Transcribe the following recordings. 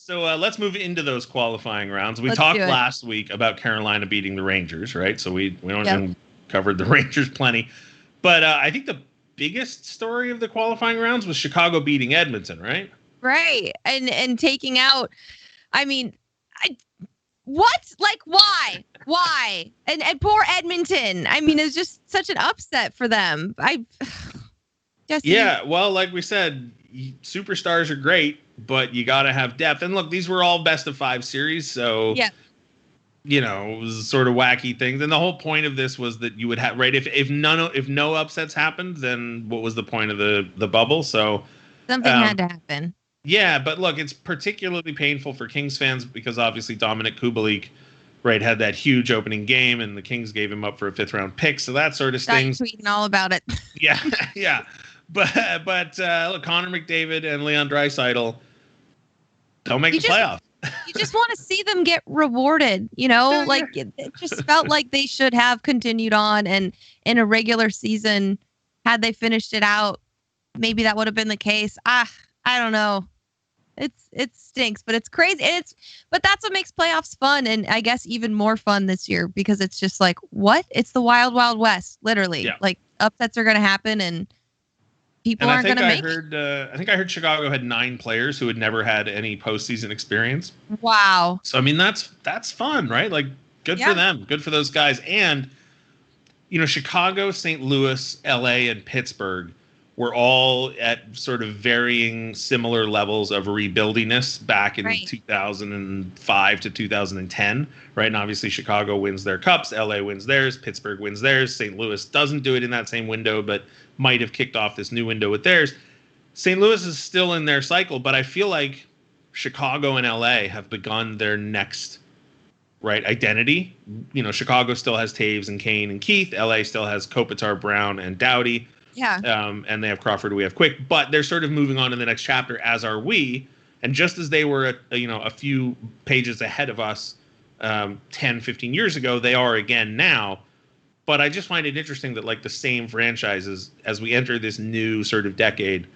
So let's move into those qualifying rounds. We Let's talked do it. last week about Carolina beating the Rangers, right? So we don't even covered the Rangers plenty. But I think the biggest story of the qualifying rounds was Chicago beating Edmonton, right? Right. And taking out, I mean, what? Like, why? Why? And poor Edmonton. I mean, it's just such an upset for them. Yeah, well, like we said, superstars are great, but you got to have depth. And look, these were all best of 5 series, so you know, it was sort of wacky things. And the whole point of this was that you would have if no upsets happened, then what was the point of the bubble? So something had to happen. Yeah, but look, it's particularly painful for Kings fans because obviously Dominic Kubalik, right, had that huge opening game, and the Kings gave him up for a 5th-round pick, so that sort of stings. Tweeting all about it. Yeah. But look, Connor McDavid and Leon Draisaitl don't make the playoffs. You just want to see them get rewarded, you know? Like, it just felt like they should have continued on, and in a regular season, had they finished it out, maybe that would have been the case. I don't know. It stinks, but it's crazy. But that's what makes playoffs fun, and I guess even more fun this year because it's just like, what? It's the wild, wild west, literally. Yeah. Like, upsets are going to happen, and people aren't going to make it. I think I heard Chicago had 9 players who had never had any postseason experience. Wow. So I mean, that's fun, right? Like, good for them, good for those guys, and you know, Chicago, St. Louis, LA, and Pittsburgh were all at sort of varying similar levels of rebuildiness back in 2005 to 2010, right? And obviously Chicago wins their cups, LA wins theirs, Pittsburgh wins theirs, St. Louis doesn't do it in that same window, but might have kicked off this new window with theirs. St. Louis is still in their cycle, but I feel like Chicago and LA have begun their next identity. You know, Chicago still has Taves and Kane and Keith. LA still has Kopitar, Brown, and Doughty. Yeah. And they have Crawford, we have Quick, but they're sort of moving on to the next chapter, as are we. And just as they were, a few pages ahead of us 10, 15 years ago, they are again now. But I just find it interesting that, like, the same franchises, as we enter this new sort of decade,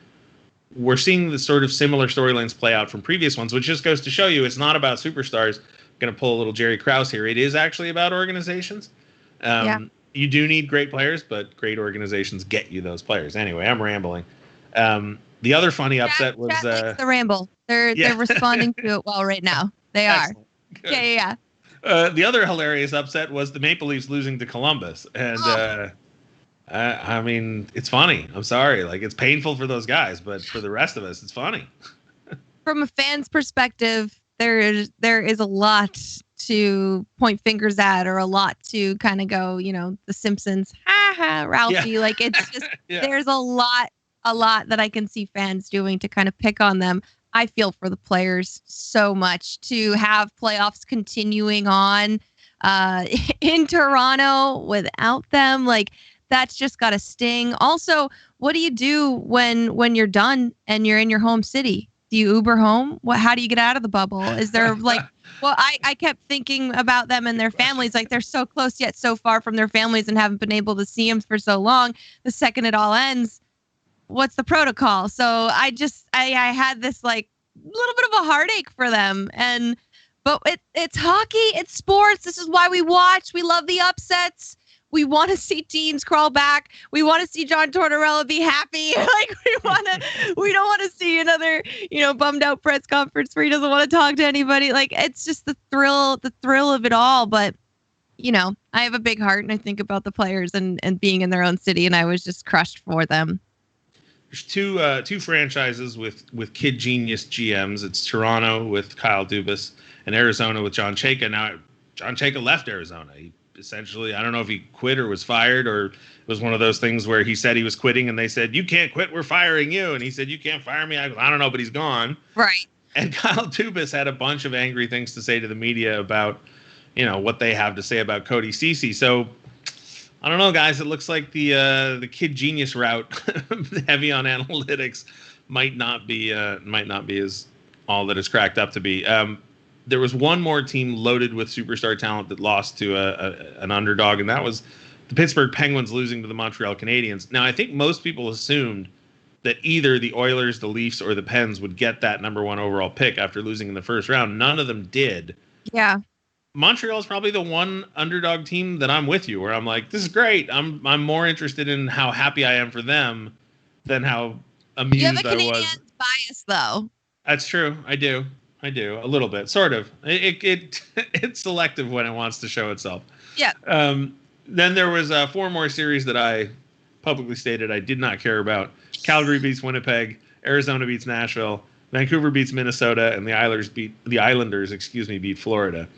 we're seeing the sort of similar storylines play out from previous ones, which just goes to show you it's not about superstars. I'm going to pull a little Jerry Krause here. It is actually about organizations. You do need great players, but great organizations get you those players. Anyway, I'm rambling. The other funny upset was the ramble. They're responding to it well right now. They are. Yeah. The other hilarious upset was the Maple Leafs losing to Columbus, and I mean, it's funny. I'm sorry, like, it's painful for those guys, but for the rest of us, it's funny. From a fan's perspective, there is a lot to point fingers at, or a lot to kind of go, The Simpsons, Ralphie. Yeah. Like, it's just there's a lot that I can see fans doing to kind of pick on them. I feel for the players so much to have playoffs continuing on in Toronto without them. Like, that's just got to sting. Also, what do you do when you're done and you're in your home city? Do you Uber home? How do you get out of the bubble? Is there well, I kept thinking about them and their families. Like, they're so close yet so far from their families and haven't been able to see them for so long. The second it all ends, what's the protocol? So I had this like little bit of a heartache for them. But it's hockey, it's sports. This is why we watch. We love the upsets. We want to see teams crawl back. We want to see John Tortorella be happy. Like, we don't want to see another, bummed out press conference where he doesn't want to talk to anybody. Like, it's just the thrill of it all. But, I have a big heart, and I think about the players and being in their own city, and I was just crushed for them. There's two franchises with kid genius GMs. It's Toronto with Kyle Dubas and Arizona with John Chayka. Now, John Chayka left Arizona. He essentially, I don't know if he quit or was fired, or it was one of those things where he said he was quitting and they said, "You can't quit, we're firing you." And he said, "You can't fire me." I don't know, but he's gone. Right. And Kyle Dubas had a bunch of angry things to say to the media about, what they have to say about Cody Ceci. So I don't know, guys. It looks like the kid genius route, heavy on analytics, might not be as all that it's cracked up to be. There was one more team loaded with superstar talent that lost to an underdog, and that was the Pittsburgh Penguins losing to the Montreal Canadiens. Now, I think most people assumed that either the Oilers, the Leafs, or the Pens would get that number 1 overall pick after losing in the first round. None of them did. Yeah. Montreal is probably the one underdog team that I'm with you, where I'm like, this is great. I'm more interested in how happy I am for them than how amused I was. You have a Canadiens bias, though. That's true. I do a little bit, sort of. It's selective when it wants to show itself. Yeah. Then there was 4 more series that I publicly stated I did not care about. Calgary beats Winnipeg, Arizona beats Nashville, Vancouver beats Minnesota, and the Islanders beat Florida.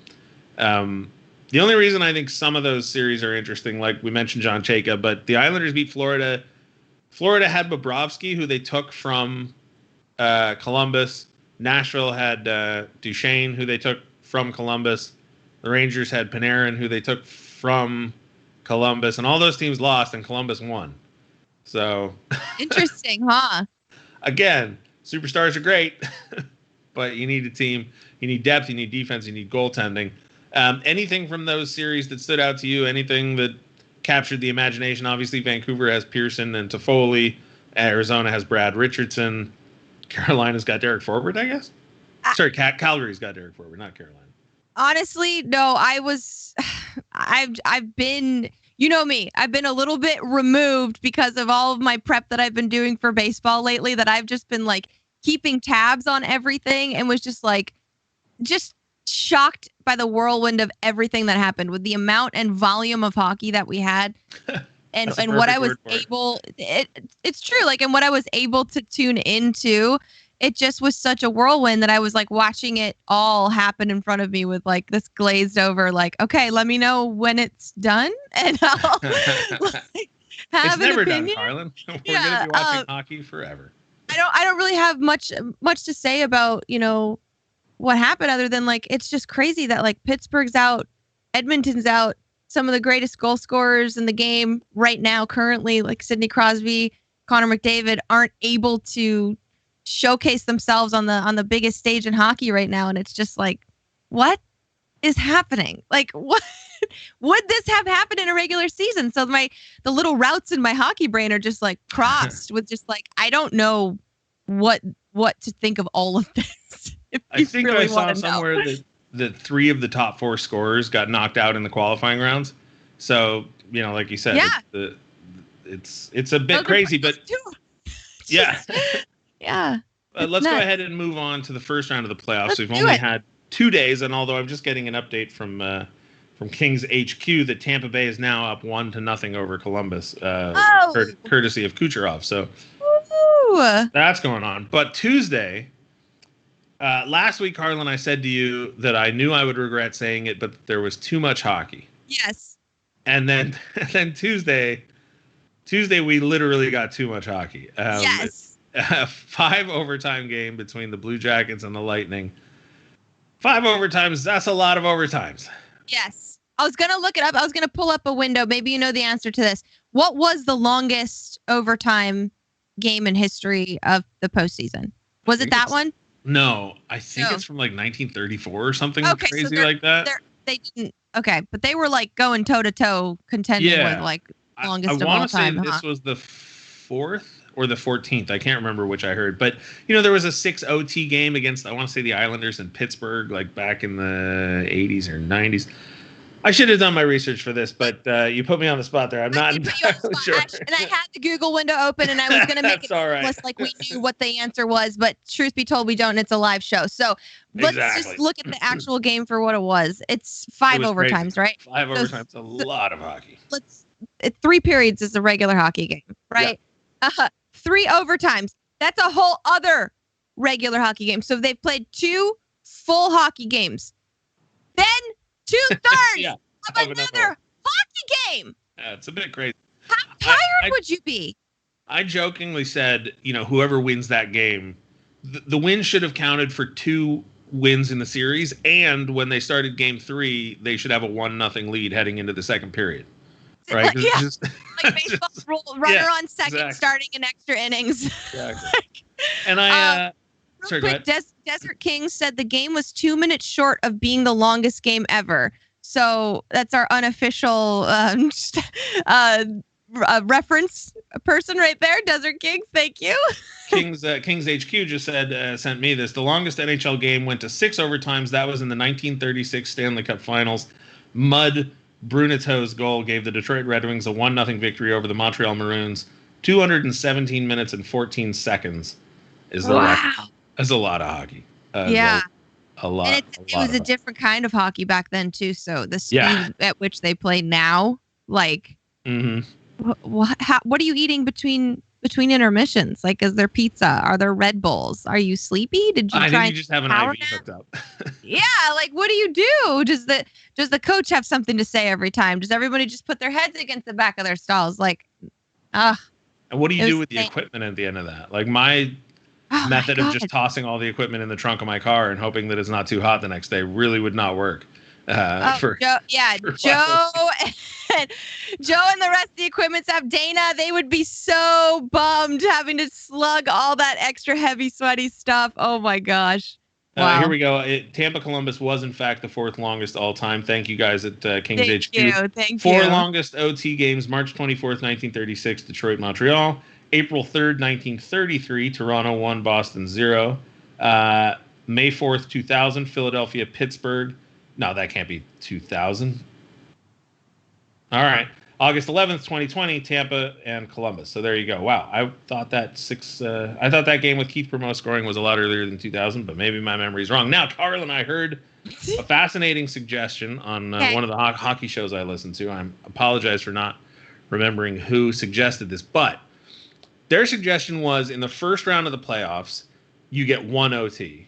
The only reason I think some of those series are interesting, like we mentioned John Chayka, but the Islanders beat Florida. Florida had Bobrovsky, who they took from Columbus. Nashville had Duchesne, who they took from Columbus. The Rangers had Panarin, who they took from Columbus. And all those teams lost, and Columbus won. So interesting, huh? Again, superstars are great, but you need a team. You need depth. You need defense. You need goaltending. Anything from those series that stood out to you? Anything that captured the imagination? Obviously, Vancouver has Pearson and Toffoli. Arizona has Brad Richardson. Carolina's got Derek Forbort, I guess. Sorry, Calgary's got Derek Forbort, not Carolina. Honestly, no. I've been, you know me, I've been a little bit removed because of all of my prep that I've been doing for baseball lately, that I've just been like keeping tabs on everything and was just shocked by the whirlwind of everything that happened with the amount and volume of hockey that we had. And what I was able, it's true. Like, and what I was able to tune into, it just was such a whirlwind that I was like watching it all happen in front of me with like this glazed over, like, okay, let me know when it's done and I'll like, have it's never an opinion. done, Carrlyn. We're going to be watching hockey forever. I don't really have much to say about, what happened other than like, it's just crazy that like Pittsburgh's out, Edmonton's out, some of the greatest goal scorers in the game right now, currently, like Sidney Crosby, Connor McDavid, aren't able to showcase themselves on the biggest stage in hockey right now. And it's just like, what is happening? Like, what would this have happened in a regular season? So the little routes in my hockey brain are just like crossed with just like, I don't know what to think of all of this. I think really I saw somewhere that 3 of the top 4 scorers got knocked out in the qualifying rounds. So, like you said, yeah. it's a bit crazy, but yeah. Yeah. Let's go ahead and move on to the first round of the playoffs. We've only had 2 days, and although I'm just getting an update from Kings HQ that Tampa Bay is now up 1-0 over Columbus, courtesy of Kucherov. So that's going on. But Tuesday, last week, Carrlyn, I said to you that I knew I would regret saying it, but there was too much hockey. Yes. And then Tuesday, we literally got too much hockey. Yes. A 5 overtime game between the Blue Jackets and the Lightning. 5 overtimes, that's a lot of overtimes. Yes. I was going to look it up. I was going to pull up a window. Maybe you know the answer to this. What was the longest overtime game in history of the postseason? Was it that one? No, I think it's from like 1934 or something crazy so like that. They didn't. Okay, but they were like going toe to toe, contending with like longest of all time. I want to say this was the 4th or the 14th. I can't remember which I heard, but there was a 6 OT game against, I want to say, the Islanders in Pittsburgh, like back in the 80s or 90s. I should have done my research for this, but you put me on the spot there. I'm not entirely sure. And I had the Google window open, and I was going to make it list like we knew what the answer was, but truth be told, we don't. It's a live show. So let's just look at the actual game for what it was. It's 5 overtimes, crazy. Right? 5 overtimes, a lot of hockey. 3 periods is a regular hockey game, right? Yeah. 3 overtimes. That's a whole other regular hockey game. So they've played 2 full hockey games. Then 2/3 of another hockey game. Yeah, it's a bit crazy. How tired would you be? I jokingly said, whoever wins that game, the win should have counted for 2 wins in the series. And when they started game 3, they should have a 1-0 lead heading into the second period. Right? Yeah. Like baseball rule, runner on second, starting in extra innings. Exactly. And real quick, Desert King said the game was 2 minutes short of being the longest game ever. So that's our unofficial reference person right there. Desert Kings, thank you. Kings HQ just sent me this. The longest NHL game went to 6 overtimes. That was in the 1936 Stanley Cup Finals. Mud Bruneto's goal gave the Detroit Red Wings a 1-0 victory over the Montreal Maroons. 217 minutes and 14 seconds is the record. That's a lot of hockey. Yeah. A lot. And it was a different kind of hockey back then too. So the speed at which they play now, like, what are you eating between intermissions? Like, is there pizza? Are there Red Bulls? Are you sleepy? Did you? I think you just have an IV hooked up. Yeah, like, what do you do? Does the coach have something to say every time? Does everybody just put their heads against the back of their stalls? Like, and what do you do with the equipment at the end of that? Like, my method of just tossing all the equipment in the trunk of my car and hoping that it's not too hot the next day really would not work. Joe and the rest of the equipment staff, Dana, they would be so bummed having to slug all that extra heavy, sweaty stuff. Oh my gosh. Wow. Here we go. Tampa Columbus was in fact the 4th longest all time. Thank you guys at Kings HQ. Thank you. 4 longest OT games: March 24th, 1936, Detroit, Montreal. April 3rd, 1933, Toronto 1, Boston 0. May 4th, 2000, Philadelphia, Pittsburgh. No, that can't be 2000. All right. August 11th, 2020, Tampa and Columbus. So there you go. Wow. I thought that game with Keith Promo scoring was a lot earlier than 2000, but maybe my memory's wrong. Now, Carrlyn, I heard a fascinating suggestion on one of the hockey shows I listen to. I apologize for not remembering who suggested this, but their suggestion was in the first round of the playoffs, you get 1 OT.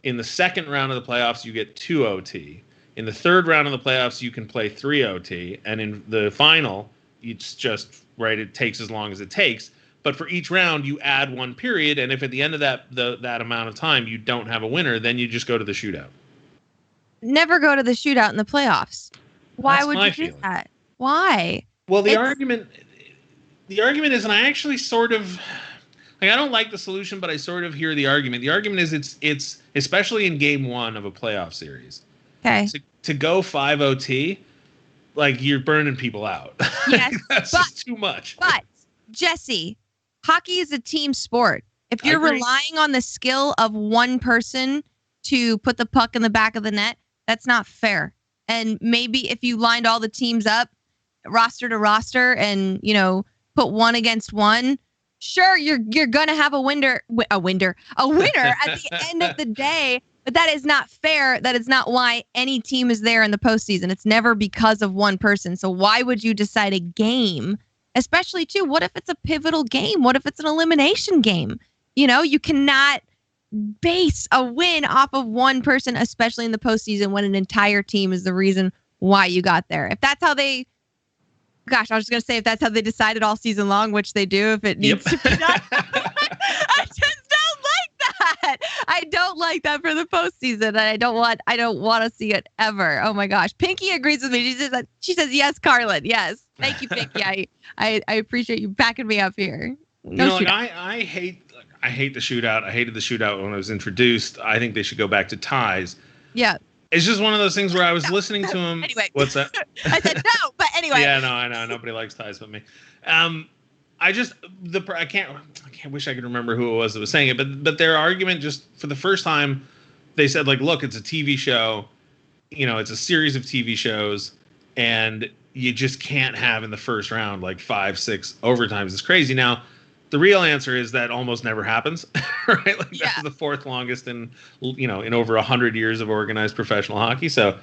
In the second round of the playoffs, you get 2 OT. In the third round of the playoffs, you can play 3 OT. And in the final, it's just, right, it takes as long as it takes. But for each round, you add 1 period. And if at the end of that amount of time you don't have a winner, then you just go to the shootout. Never go to the shootout in the playoffs. Why would you do that? Why? Well, the argument is, and I actually sort of, like, I don't like the solution, but I sort of hear the argument. The argument is it's especially in game 1 of a playoff series. Okay. To go 5 OT, like, you're burning people out. Yes, that's just too much. But Jesse, hockey is a team sport. If you're relying on the skill of one person to put the puck in the back of the net, that's not fair. And maybe if you lined all the teams up, roster to roster, and put 1 against 1. Sure, you're gonna have a winner at the end of the day, but that is not fair. That is not why any team is there in the postseason. It's never because of one person. So why would you decide a game, especially too? What if it's a pivotal game? What if it's an elimination game? You cannot base a win off of one person, especially in the postseason when an entire team is the reason why you got there. If that's how they Gosh, I was just going to say if that's how they decided all season long, which they do, if it needs to be done. I just don't like that. I don't like that for the postseason. And I don't want to see it ever. Oh my gosh. Pinky agrees with me. She says, yes, Carrlyn. Yes. Thank you, Pinky. I appreciate you backing me up here. I hate the shootout. I hated the shootout when it was introduced. I think they should go back to ties. Yeah. It's just one of those things where I was listening to him. Anyway. What's that? I said no, but anyway. Yeah, no, I know. Nobody likes ties but me. I can't wish I could remember who it was that was saying it, but their argument just for the first time, they said, like, look, it's a TV show, it's a series of TV shows, and you just can't have in the first round like 5-6 overtimes. It's crazy. Now, the real answer is that almost never happens, right? Like that's the fourth longest in over 100 years of organized professional hockey. So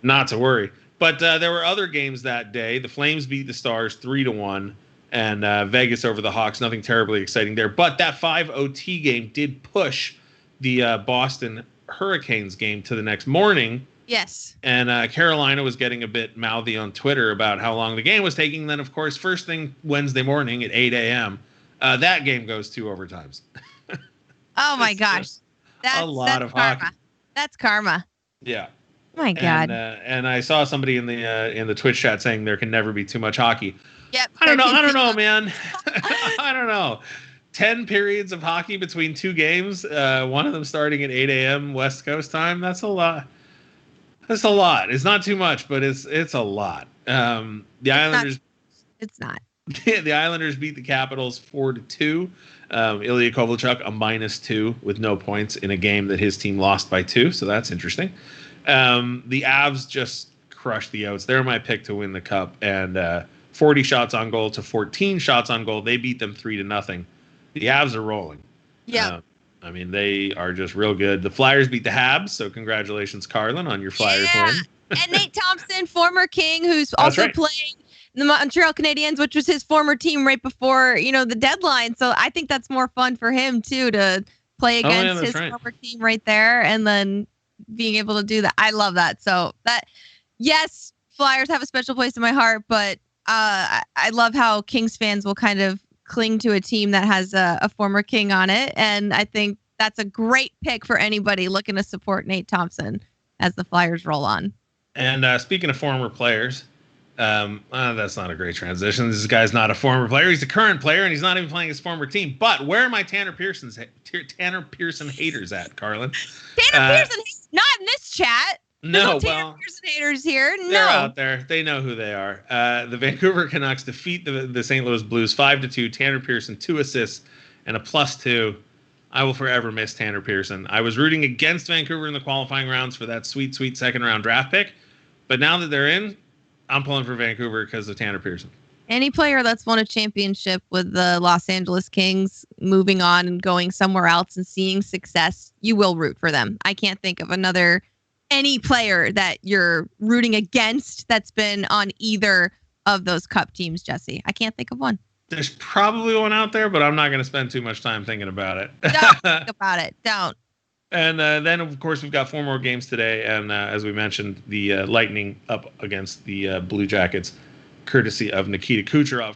not to worry. But there were other games that day. The Flames beat the Stars 3-1, and Vegas over the Hawks. Nothing terribly exciting there. But that 5 OT game did push the Boston Hurricanes game to the next morning. Yes. And Carolina was getting a bit mouthy on Twitter about how long the game was taking. Then, of course, first thing Wednesday morning at 8 a.m., that game goes 2 overtimes. Oh my gosh, that's a lot of karma. hockey. That's karma. Yeah. Oh my God. And I saw somebody in the Twitch chat saying there can never be too much hockey. Yep. I don't know, man. I don't know. 10 periods of hockey between 2 games. One of them starting at 8 a.m. West Coast time. That's a lot. That's a lot. It's not too much, but it's a lot. The Islanders. It's not. The Islanders beat the Capitals 4-2. Ilya Kovalchuk a -2 with no points in a game that his team lost by 2, so that's interesting. The Avs just crushed the Outs. They're my pick to win the Cup, and 40 shots on goal to 14 shots on goal. They beat them 3-0. The Avs are rolling. Yeah. I mean, they are just real good. The Flyers beat the Habs, so congratulations, Carrlyn, on your Flyers win. And Nate Thompson, former King, who's also playing the Montreal Canadiens, which was his former team right before, the deadline. So I think that's more fun for him, too, to play against his former team right there and then being able to do that. I love that. So yes, Flyers have a special place in my heart, but I love how Kings fans will kind of cling to a team that has a former King on it. And I think that's a great pick for anybody looking to support Nate Thompson as the Flyers roll on. And speaking of former players, that's not a great transition. This guy's not a former player. He's a current player, and he's not even playing his former team. But where are my Tanner Pearson haters at, Carrlyn? Tanner Pearson, not in this chat. No, Tanner Pearson haters here. No, they're out there. They know who they are. The Vancouver Canucks defeat the St. Louis Blues 5-2. Tanner Pearson 2 assists and a +2. I will forever miss Tanner Pearson. I was rooting against Vancouver in the qualifying rounds for that sweet, sweet second round draft pick. But now that they're in, I'm pulling for Vancouver because of Tanner Pearson. Any player that's won a championship with the Los Angeles Kings moving on and going somewhere else and seeing success, you will root for them. I can't think of any player that you're rooting against that's been on either of those Cup teams, Jesse. I can't think of one. There's probably one out there, but I'm not going to spend too much time thinking about it. Don't think about it. Don't. And then, of course, we've got 4 more games today. And as we mentioned, the Lightning up against the Blue Jackets, courtesy of Nikita Kucherov.